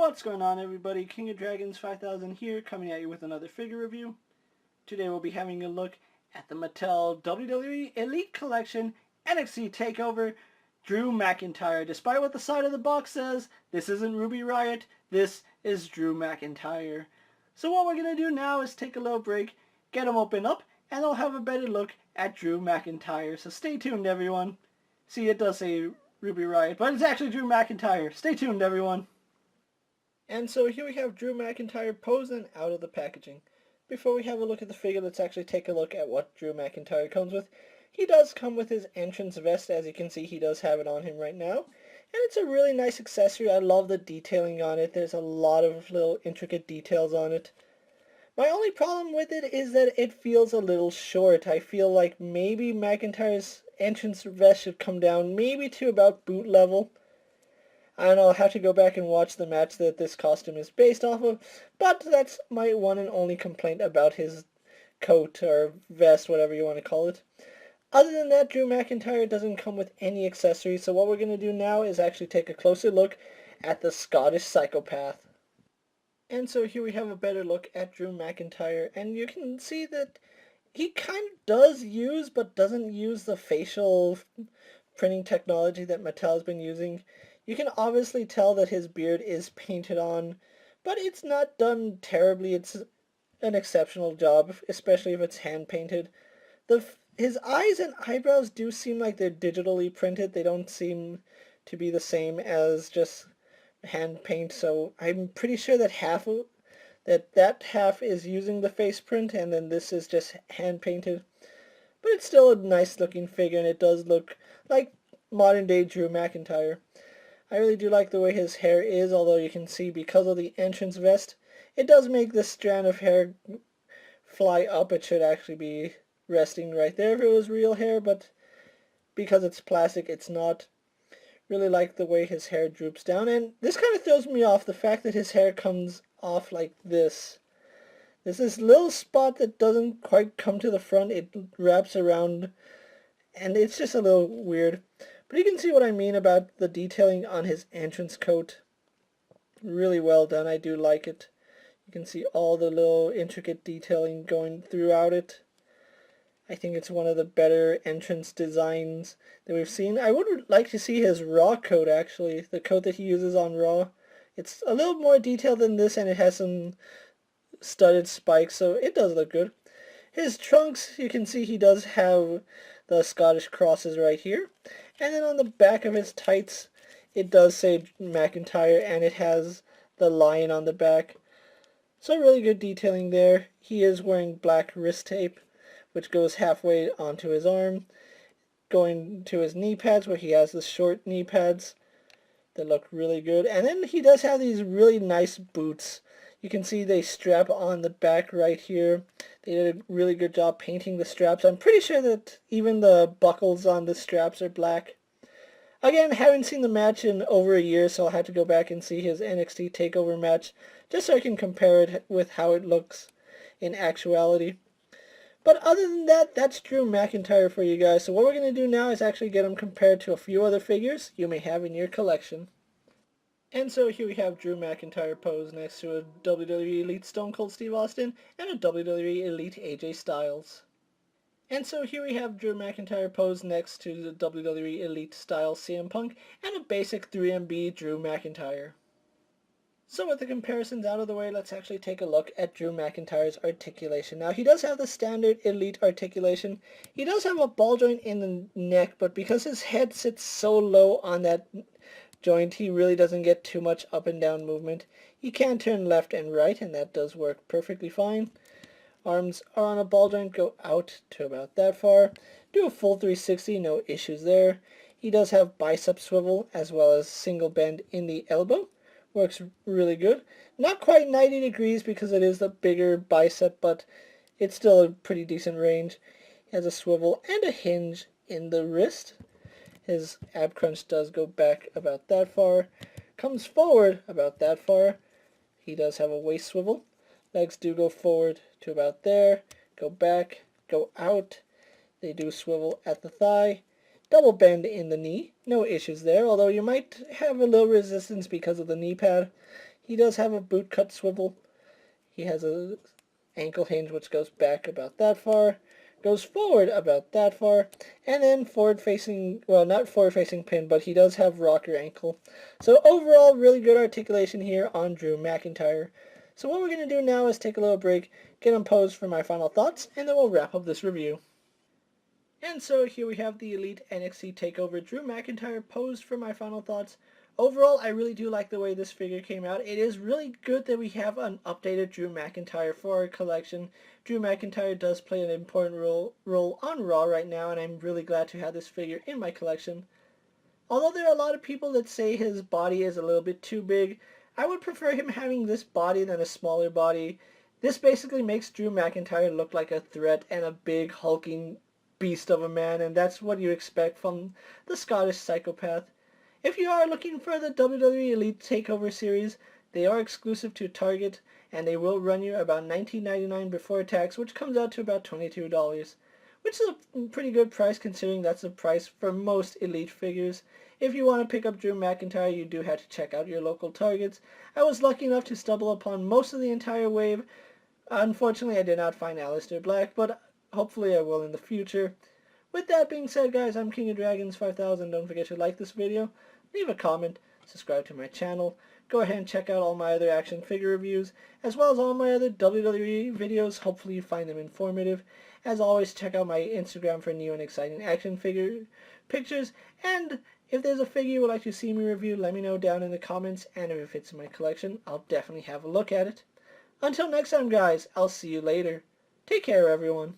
What's going on, everybody? King of Dragons 5000 here, coming at you with another figure review. Today we'll be having a look at the Mattel WWE Elite Collection NXT Takeover Drew McIntyre. Despite what the side of the box says, this isn't Ruby Riott, this is Drew McIntyre. So what we're going to do now is take a little break, get them opened up, and I'll have a better look at Drew McIntyre. So stay tuned, everyone. See, it does say Ruby Riott, but it's actually Drew McIntyre. Stay tuned, everyone. And so here we have Drew McIntyre posing out of the packaging. Before we have a look at the figure, let's actually take a look at what Drew McIntyre comes with. He does come with his entrance vest. As you can see, he does have it on him right now. And it's a really nice accessory. I love the detailing on it. There's a lot of little intricate details on it. My only problem with it is that it feels a little short. I feel like maybe McIntyre's entrance vest should come down maybe to about boot level. I don't know, I'll have to go back and watch the match that this costume is based off of, but that's my one and only complaint about his coat or vest, whatever you want to call it. Other than that, Drew McIntyre doesn't come with any accessories, so what we're going to do now is actually take a closer look at the Scottish Psychopath. And so here we have a better look at Drew McIntyre, and you can see that he kind of does use, but doesn't use the facial printing technology that Mattel has been using. You can obviously tell that his beard is painted on, but it's not done terribly. It's an exceptional job, especially if it's hand-painted. His eyes and eyebrows do seem like they're digitally printed. They don't seem to be the same as just hand paint, so I'm pretty sure that that half is using the face print, and then this is just hand-painted. But it's still a nice-looking figure, and it does look like modern-day Drew McIntyre. I really do like the way his hair is, although you can see because of the entrance vest, it does make this strand of hair fly up. It should actually be resting right there if it was real hair, but because it's plastic, it's not. Really like the way his hair droops down, and this kind of throws me off, the fact that his hair comes off like this. There's this little spot that doesn't quite come to the front. It wraps around, and it's just a little weird. But you can see what I mean about the detailing on his entrance coat. Really well done. I do like it. You can see all the little intricate detailing going throughout it. I think it's one of the better entrance designs that we've seen. I would like to see his Raw coat, actually. The coat that he uses on Raw. It's a little more detailed than this, and it has some studded spikes, so it does look good. His trunks, you can see he does have the Scottish crosses right here. And then on the back of his tights, it does say McIntyre, and it has the lion on the back. So really good detailing there. He is wearing black wrist tape, which goes halfway onto his arm, going to his knee pads, where he has the short knee pads that look really good. And then he does have these really nice boots. You can see they strap on the back right here. They did a really good job painting the straps. I'm pretty sure that even the buckles on the straps are black. Again, haven't seen the match in over a year, so I'll have to go back and see his NXT Takeover match, just so I can compare it with how it looks in actuality. But other than that, that's Drew McIntyre for you guys. So what we're going to do now is actually get him compared to a few other figures you may have in your collection. And so here we have Drew McIntyre posed next to a WWE Elite Stone Cold Steve Austin and a WWE Elite AJ Styles. And so here we have Drew McIntyre posed next to the WWE Elite Style CM Punk and a basic 3MB Drew McIntyre. So with the comparisons out of the way, let's actually take a look at Drew McIntyre's articulation. Now, he does have the standard Elite articulation. He does have a ball joint in the neck, but because his head sits so low on that joint, he really doesn't get too much up and down movement. He can turn left and right, and that does work perfectly fine. Arms are on a ball joint, go out to about that far. Do a full 360, no issues there. He does have bicep swivel as well as single bend in the elbow. Works really good. Not quite 90 degrees because it is the bigger bicep, but it's still a pretty decent range. He has a swivel and a hinge in the wrist. His ab crunch does go back about that far. Comes forward about that far. He does have a waist swivel. Legs do go forward to about there. Go back, go out. They do swivel at the thigh. Double bend in the knee. No issues there, although you might have a little resistance because of the knee pad. He does have a boot cut swivel. He has a ankle hinge which goes back about that far, goes forward about that far, and then forward facing, well, not forward facing pin, but he does have rocker ankle. So overall, really good articulation here on Drew McIntyre. So what we're going to do now is take a little break, get him posed for my final thoughts, and then we'll wrap up this review. And so here we have the Elite NXT Takeover Drew McIntyre posed for my final thoughts. Overall, I really do like the way this figure came out. It is really good that we have an updated Drew McIntyre for our collection. Drew McIntyre does play an important role on Raw right now, and I'm really glad to have this figure in my collection. Although there are a lot of people that say his body is a little bit too big, I would prefer him having this body than a smaller body. This basically makes Drew McIntyre look like a threat and a big hulking beast of a man, and that's what you expect from the Scottish psychopath. If you are looking for the WWE Elite Takeover series, they are exclusive to Target, and they will run you about $19.99 before tax, which comes out to about $22, which is a pretty good price considering that's the price for most Elite figures. If you want to pick up Drew McIntyre, you do have to check out your local Targets. I was lucky enough to stumble upon most of the entire wave. Unfortunately, I did not find Aleister Black, but hopefully I will in the future. With that being said, guys, I'm King of Dragons 5000. Don't forget to like this video, leave a comment, subscribe to my channel. Go ahead and check out all my other action figure reviews, as well as all my other WWE videos. Hopefully you find them informative. As always, check out my Instagram for new and exciting action figure pictures. And if there's a figure you would like to see me review, let me know down in the comments. And if it fits in my collection, I'll definitely have a look at it. Until next time, guys, I'll see you later. Take care, everyone.